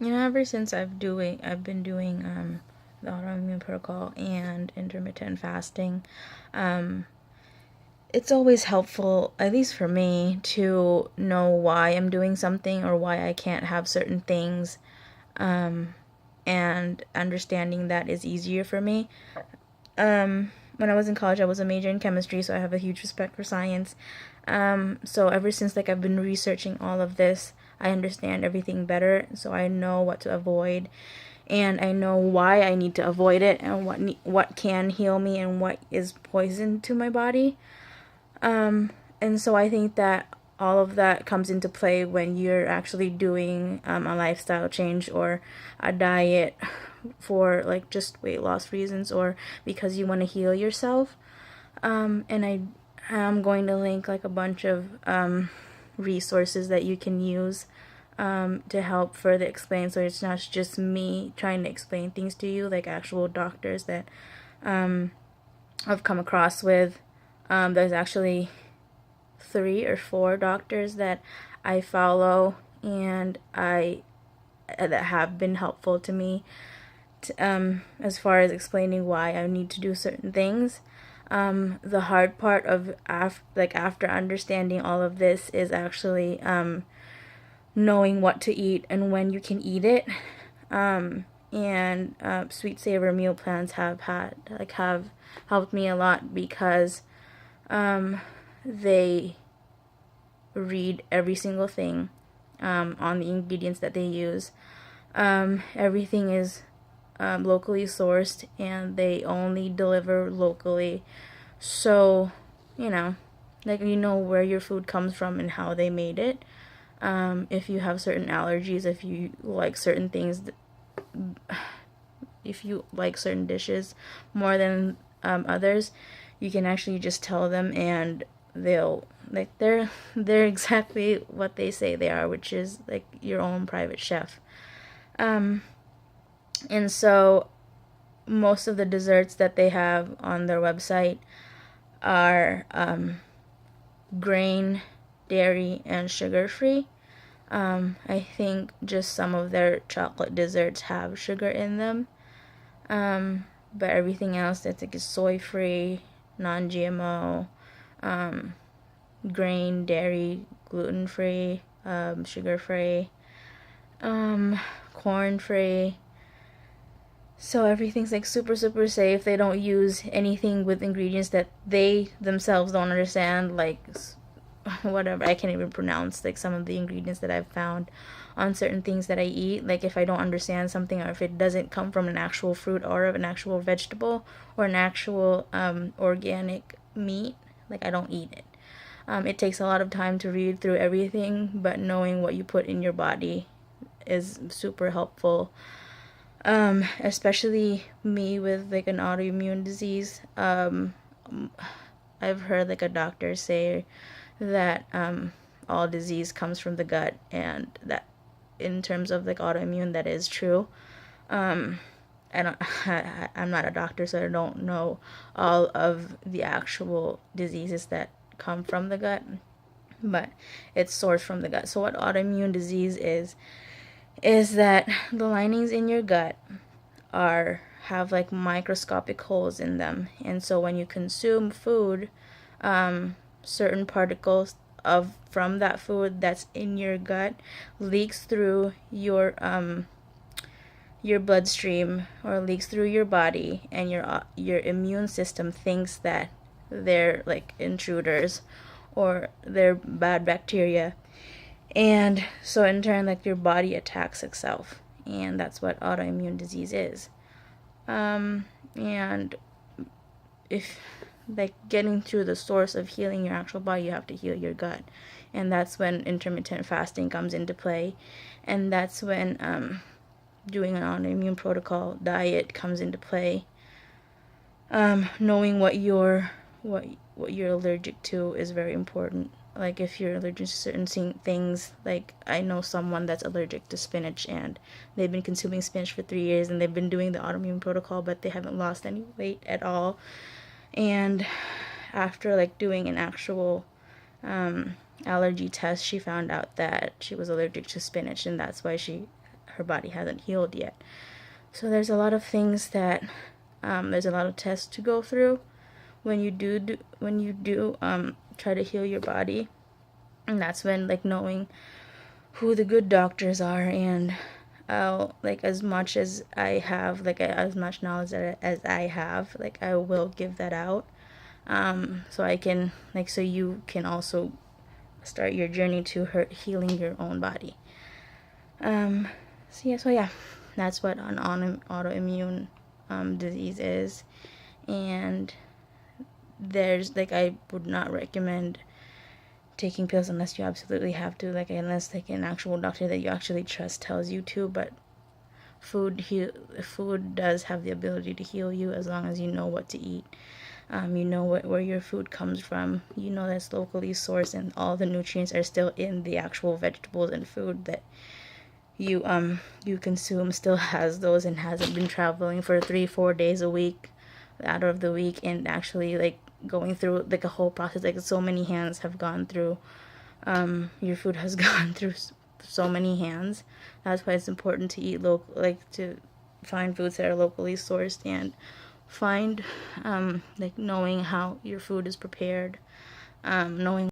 Ever since I've been doing the autoimmune protocol and intermittent fasting, um, it's always helpful, at least for me, to know why I'm doing something or why I can't have certain things. And understanding that is easier for me. When I was in college, I was a major in chemistry, so I have a huge respect for science. So ever since I've been researching all of this, I understand everything better, so I know what to avoid, and I know why I need to avoid it, and what can heal me and what is poison to my body. And so I think that all of that comes into play when you're actually doing a lifestyle change or a diet for like just weight loss reasons or because you want to heal yourself. And I am going to link like a bunch of resources that you can use to help further explain, so it's not just me trying to explain things to you, like actual doctors that I've come across with. There's actually 3 or 4 doctors that I follow and I that have been helpful to me as far as explaining why I need to do certain things. The hard part of after understanding all of this is actually knowing what to eat and when you can eat it. And sweet savor meal plans have helped me a lot because they read every single thing on the ingredients that they use. Everything is locally sourced and they only deliver locally. So, you know, you know where your food comes from and how they made it. If you have certain allergies, if you like certain things, if you like certain dishes more than others, you can actually just tell them and they're exactly what they say they are, which is like your own private chef. And so most of the desserts that they have on their website are grain, dairy, and sugar free. I think just some of their chocolate desserts have sugar in them, but everything else that's like is soy free, non GMO, grain, dairy, gluten free, sugar free, corn free. So everything's like super, super safe. They don't use anything with ingredients that they themselves don't understand, like whatever. I can't even pronounce like some of the ingredients that I've found on certain things that I eat. Like if I don't understand something or if it doesn't come from an actual fruit or an actual vegetable or an actual organic meat, like I don't eat it. It takes a lot of time to read through everything, but knowing what you put in your body is super helpful. Especially me with like an autoimmune disease. I've heard like a doctor say that all disease comes from the gut, and that in terms of like autoimmune, that is true. I don't, I'm not a doctor, so I don't know all of the actual diseases that come from the gut, but it's sourced from the gut. So what autoimmune disease is that the linings in your gut are have like microscopic holes in them, and so when you consume food, certain particles of from that food that's in your gut leaks through your bloodstream or leaks through your body, and your immune system thinks that they're like intruders or they're bad bacteria, and so in turn like your body attacks itself, and that's what autoimmune disease is. And if like getting through the source of healing your actual body, you have to heal your gut, and that's when intermittent fasting comes into play, and that's when doing an autoimmune protocol diet comes into play. Knowing what you're allergic to is very important. Like if you're allergic to certain things, like I know someone that's allergic to spinach, and they've been consuming spinach for 3 years, and they've been doing the autoimmune protocol, but they haven't lost any weight at all. And after like doing an actual allergy test, she found out that she was allergic to spinach, and that's why her body hasn't healed yet. So there's a lot of things that there's a lot of tests to go through when you do try to heal your body. And that's when, like, knowing who the good doctors are, and like, as much as I have, like, as much knowledge as I have, like, I will give that out, so I can, like, so you can also start your journey to healing your own body. So yeah, that's what an autoimmune disease is. And there's, like, I would not recommend taking pills unless you absolutely have to, like, unless, like, an actual doctor that you actually trust tells you to. But food does have the ability to heal you, as long as you know what to eat. You know where your food comes from. You know that's locally sourced, and all the nutrients are still in the actual vegetables and food that you consume. Still has those, and hasn't been traveling for 3-4 days a week out of the week, and actually, like, going through, like, a whole process. Like, so many hands have gone through, your food has gone through so many hands. That's why it's important to eat like, to find foods that are locally sourced, and find, like, knowing how your food is prepared, knowing